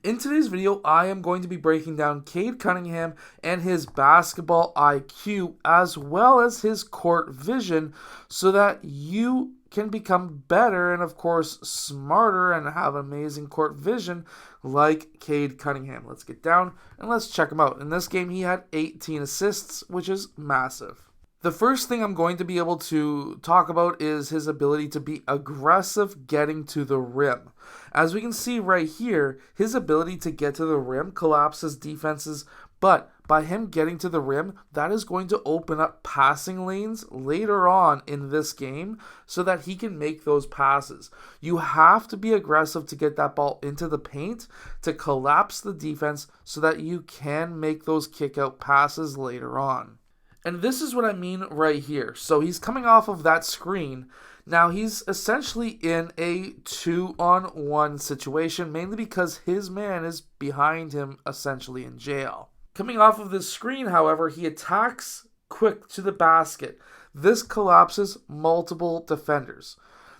In today's video, I am going to be breaking down Cade Cunningham and his basketball IQ as well as his court vision so that you can become better and, of course, smarter and have amazing court vision like Cade Cunningham. Let's get down and let's check him out. In this game, he had 18 assists, which is massive. The first thing I'm going to be able to talk about is his ability to be aggressive getting to the rim. As we can see right here, his ability to get to the rim collapses defenses, but by him getting to the rim, that is going to open up passing lanes later on in this game so that he can make those passes. You have to be aggressive to get that ball into the paint to collapse the defense so that you can make those kick-out passes later on. And this is what I mean right here. So he's coming off of that screen. Now he's essentially in a 2-on-1 situation, mainly because his man is behind him, essentially in jail. Coming off of this screen, however, he attacks quick to the basket. This collapses multiple defenders.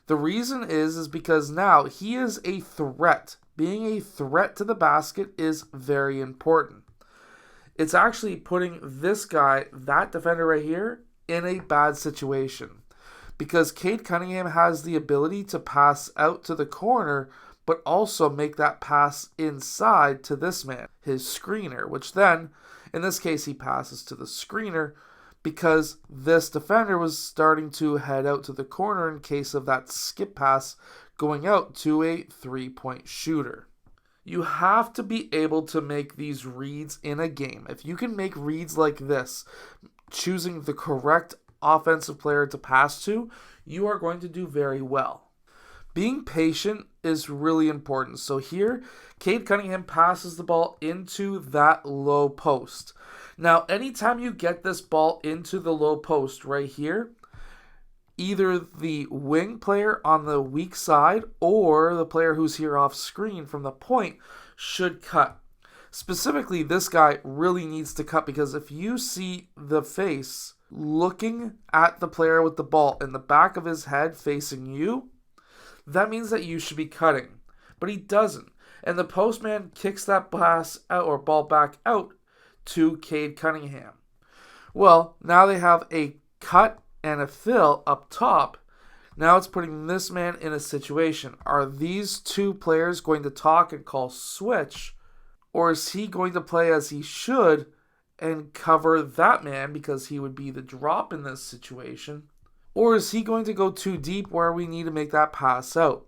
The reason is because now he is a threat. Being a threat to the basket is very important. It's actually putting this guy, that defender right here, in a bad situation. Because Cade Cunningham has the ability to pass out to the corner, but also make that pass inside to this man, his screener, which then, in this case, he passes to the screener because this defender was starting to head out to the corner in case of that skip pass going out to a three-point shooter. You have to be able to make these reads in a game. If you can make reads like this, choosing the correct offensive player to pass to, you are going to do very well. Being patient is really important. So here, Cade Cunningham passes the ball into that low post. Now, anytime you get this ball into the low post right here, either the wing player on the weak side or the player who's here off screen from the point should cut. Specifically, this guy really needs to cut because if you see the face looking at the player with the ball in the back of his head facing you, that means that you should be cutting. But he doesn't. And the postman kicks that pass out or ball back out to Cade Cunningham. Well, now they have a cut and a fill up top. Now it's putting this man in a situation. Are these two players going to talk and call switch? Or is he going to play as he should and cover that man because he would be the drop in this situation? Or is he going to go too deep where we need to make that pass out?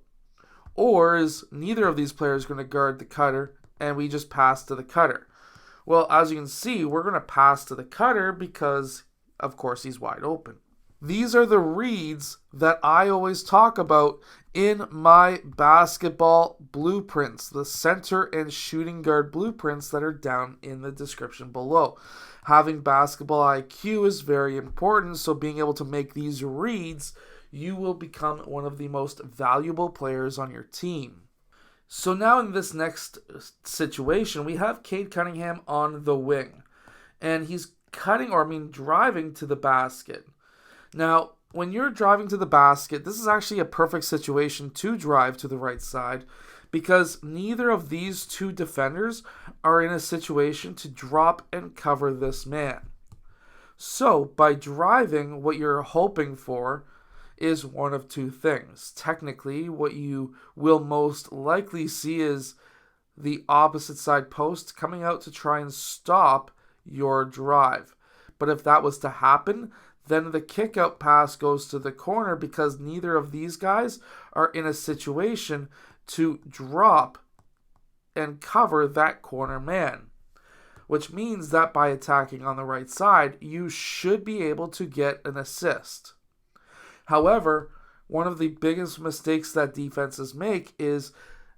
Or is neither of these players going to guard the cutter and we just pass to the cutter? Well, as you can see, we're going to pass to the cutter because, of course, he's wide open. These are the reads that I always talk about in my basketball blueprints, the center and shooting guard blueprints that are down in the description below. Having basketball IQ is very important, so being able to make these reads, you will become one of the most valuable players on your team. So now in this next situation, we have Cade Cunningham on the wing, and he's driving to the basket. Now, when you're driving to the basket, this is actually a perfect situation to drive to the right side because neither of these two defenders are in a situation to drop and cover this man. So, by driving, what you're hoping for is one of two things. Technically, what you will most likely see is the opposite side post coming out to try and stop your drive. But if that was to happen, then the kick-out pass goes to the corner because neither of these guys are in a situation to drop and cover that corner man. Which means that by attacking on the right side, you should be able to get an assist. However, one of the biggest mistakes that defenses make is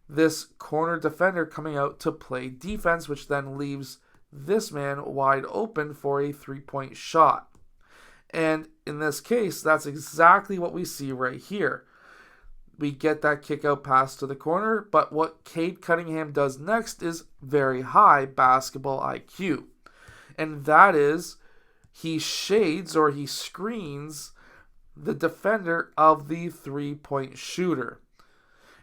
this corner defender coming out to play defense, which then leaves this man wide open for a three-point shot. And in this case, that's exactly what we see right here. We get that kick-out pass to the corner, but what Cade Cunningham does next is very high basketball IQ. And that is, he shades or he screens the defender of the three-point shooter.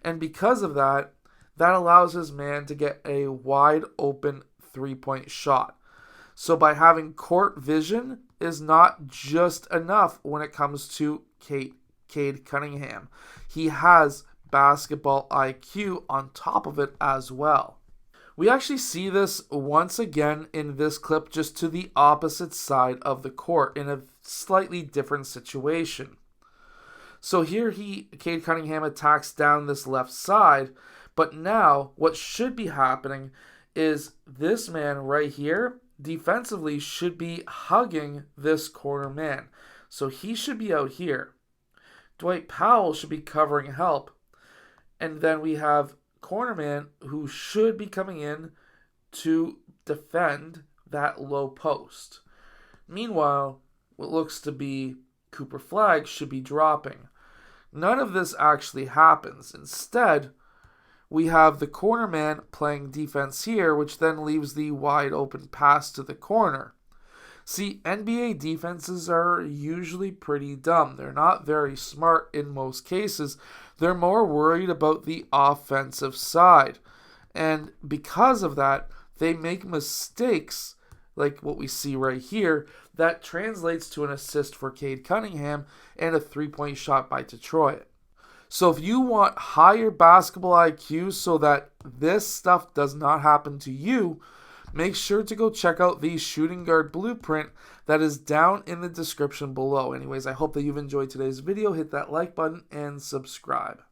And because of that, that allows his man to get a wide open three-point shot. So by having court vision is not just enough when it comes to Cade Cunningham. He has basketball IQ on top of it as well. We actually see this once again in this clip, just to the opposite side of the court in a slightly different situation. So here Cade Cunningham attacks down this left side, but now what should be happening is this man right here defensively should be hugging this corner man. So he should be out here. Dwight Powell should be covering help. And then we have corner man who should be coming in to defend that low post. Meanwhile, what looks to be Cooper Flagg should be dropping. None of this actually happens. Instead, we have the corner man playing defense here, which then leaves the wide open pass to the corner. See, NBA defenses are usually pretty dumb. They're not very smart in most cases. They're more worried about the offensive side. And because of that, they make mistakes like what we see right here that translates to an assist for Cade Cunningham and a three-point shot by Detroit. So if you want higher basketball IQ so that this stuff does not happen to you, make sure to go check out the shooting guard blueprint that is down in the description below. Anyways, I hope that you've enjoyed today's video. Hit that like button and subscribe.